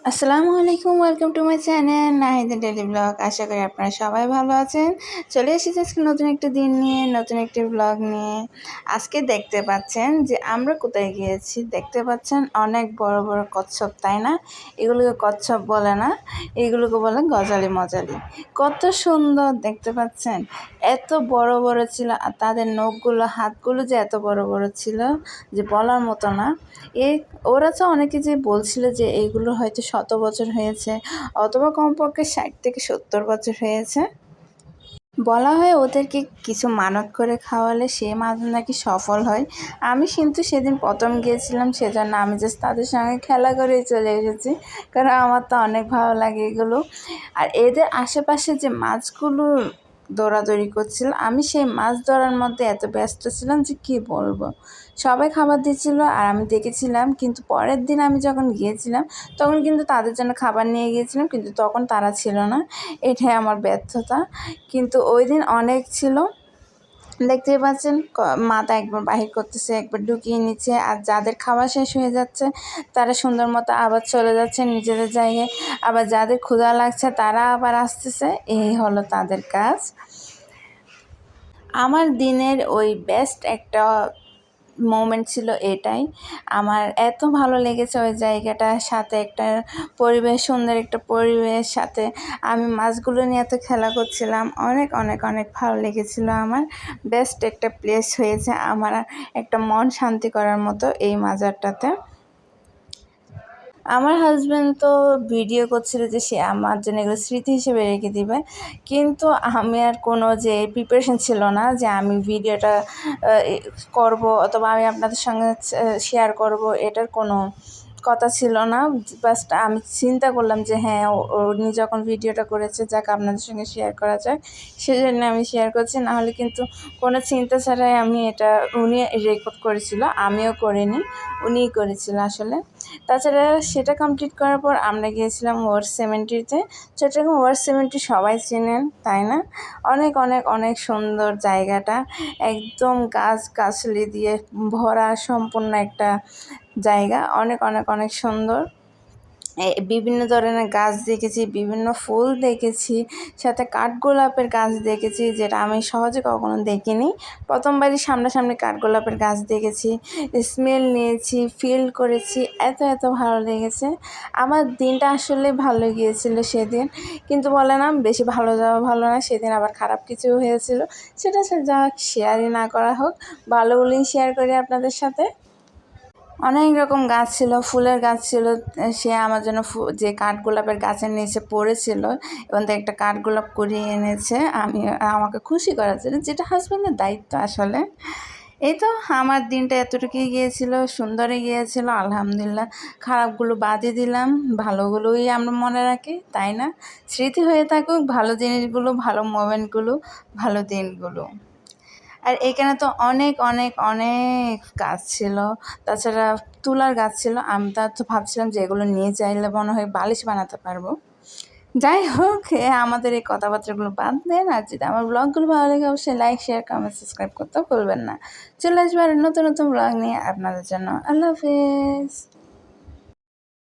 আসসালামু আলাইকুম, welcome to my channel Nahid daily blog. আশা করি আপনারা সবাই ভালো আছেন। চলে এসেছি আজকে নতুন একটা দিন নিয়ে, নতুন একটি ব্লগ নিয়ে। আজকে দেখতে পাচ্ছেন যে আমরা কোথায় গিয়েছি। দেখতে পাচ্ছেন অনেক বড় বড় কচ্ছপ, তাই না? এগুলোকে কচ্ছপ বলে না, এগুলোকে বলে গজালি মজালি। কত সুন্দর দেখতে পাচ্ছেন, এত বড় বড় ছিল। আর তাদের নখগুলো, হাতগুলো যে এত বড় বড় ছিল যে বলার মতো না। এই ওরা তো অনেকে যে বলছিল যে এইগুলো হয়তো 100 বছর হয়েছে, অথবা কমপক্ষে 60 থেকে 70 বছর হয়েছে। বলা হয় ওদেরকে কিছু মানত করে খাওয়ালে সেই মানত নাকি সফল হয়। আমি কিন্তু সেদিন প্রথম গিয়েছিলাম, সেজন্য আমি জাস্ট তাদের সঙ্গে খেলা করেই চলে এসেছি, কারণ আমার তো অনেক ভালো লাগে এগুলো। আর এদের আশেপাশে যে মাছগুলো দৌড়াদৌড়ি করছিল, আমি সেই মাছ ধরার মধ্যে এত ব্যস্ত ছিলাম যে কী বলবো। সবাই খাবার দিচ্ছিল আর আমি দেখেছিলাম, কিন্তু পরের দিন আমি যখন গিয়েছিলাম তখন কিন্তু তাদের জন্য খাবার নিয়ে গিয়েছিলাম, কিন্তু তখন তারা ছিল না। এটাই আমার ব্যর্থতা। কিন্তু ওই দিন অনেক ছিল, দেখতেই পাচ্ছেন। মাথা একবার বাহির করতেছে, একবার ঢুকিয়ে নিচ্ছে। আর যাদের খাওয়া শেষ হয়ে যাচ্ছে তারা সুন্দর মতো আবার চলে যাচ্ছে নিজেদের জায়গায়। আবার যাদের ক্ষুধা লাগছে তারা আবার আসতেছে। এই হলো তাদের কাজ। আমার দিনের ওই বেস্ট একটা মোমেন্ট ছিল এটাই। আমার এত ভালো লেগেছে ওই জায়গাটার সাথে, একটা পরিবেশ, সুন্দর একটা পরিবেশ, সাথে আমি মাছগুলো নিয়ে এত খেলা করছিলাম। অনেক অনেক অনেক ভালো লেগেছিল আমার। বেস্ট একটা প্লেস হয়েছে আমার, একটা মন শান্তি করার মতো এই মাজারটাতে। আমার হাজব্যান্ড তো ভিডিও করছিল যে সে আমার জন্য এগুলো স্মৃতি হিসেবে রেখে দিবে, কিন্তু আমি আর কোনো যে প্রিপারেশন ছিল না যে আমি ভিডিওটা করব অথবা আমি আপনাদের সঙ্গে শেয়ার করব, এটার কোনো কথা ছিল না। বাস্ট আমি চিন্তা করলাম যে হ্যাঁ, উনি যখন ভিডিওটা করেছে, যাক আপনাদের সঙ্গে শেয়ার করা যাক, সেজন্য আমি শেয়ার করছি। নাহলে কিন্তু কোনো চিন্তা ছাড়াই আমি এটা, উনি রেকর্ড করেছিল, আমিও করিনি, উনিই করেছিল আসলে। তাছাড়া সেটা কমপ্লিট করার পর আমরা গিয়েছিলাম ওয়ার সেমেন্ট্রিতে। চট্টগ্রাম ওয়ার সেমেন্ট্রি সবাই চেনেন, তাই না? অনেক অনেক অনেক সুন্দর জায়গাটা, একদম গাছগাছালি দিয়ে ভরা সম্পূর্ণ একটা জায়গা। অনেক অনেক অনেক সুন্দর। বিভিন্ন ধরনের গাছ দেখেছি, বিভিন্ন ফুল দেখেছি, সাথে কাঠগোলাপের গাছ দেখেছি, যেটা আমি সহজে কখনো দেখিনি। প্রথমবারই সামনাসামনি কাঠগোলাপের গাছ দেখেছি, স্মেল নিয়েছি, ফিল করেছি। এত এত ভালো লেগেছে আমার। দিনটা আসলে ভালো গিয়েছিল সেদিন, কিন্তু বলে না বেশি ভালো যাওয়া ভালো না, সেদিন আবার খারাপ কিছু হয়েছিল। সেটা যা শেয়ারই না করা হোক, ভালোগুলোই শেয়ার করি আপনাদের সাথে। অনেক রকম গাছ ছিল, ফুলের গাছ ছিল। সে আমার জন্য যে কাঠগোলাপের গাছের নিচে পড়েছিল এবং তার একটা কাঠগোলাপ কুড়িয়ে এনেছে আমাকে খুশি করার জন্য, যেটা হাজব্যান্ডের দায়িত্ব আসলে। এই তো আমার দিনটা এতটুকুই গিয়েছিল, সুন্দরই গিয়েছিল আলহামদুলিল্লাহ। খারাপগুলো বাদই দিলাম, ভালোগুলোই আমরা মনে রাখি, তাই না? স্মৃতি হয়ে থাকুক ভালো জিনিসগুলো, ভালো মোমেন্টগুলো, ভালো দিনগুলো। আর এখানে তো অনেক অনেক অনেক গাছ ছিল। তাছাড়া তুলার গাছ ছিল। আমি তো ভাবছিলাম যে এগুলো নিয়ে চাইলে মনে হয় বালিশ বানাতে পারবো। যাই হোক, আমাদের এই কথাবার্তাগুলো বাদ দেন। আর যদি আমার ব্লগগুলো ভালো লাগে অবশ্যই লাইক, শেয়ার, কমেন্ট, সাবস্ক্রাইব করতেও ভুলবেন না। চলে আসবে আর নতুন নতুন ব্লগ নিয়ে আপনাদের জন্য। আল্লাহ হাফেজ।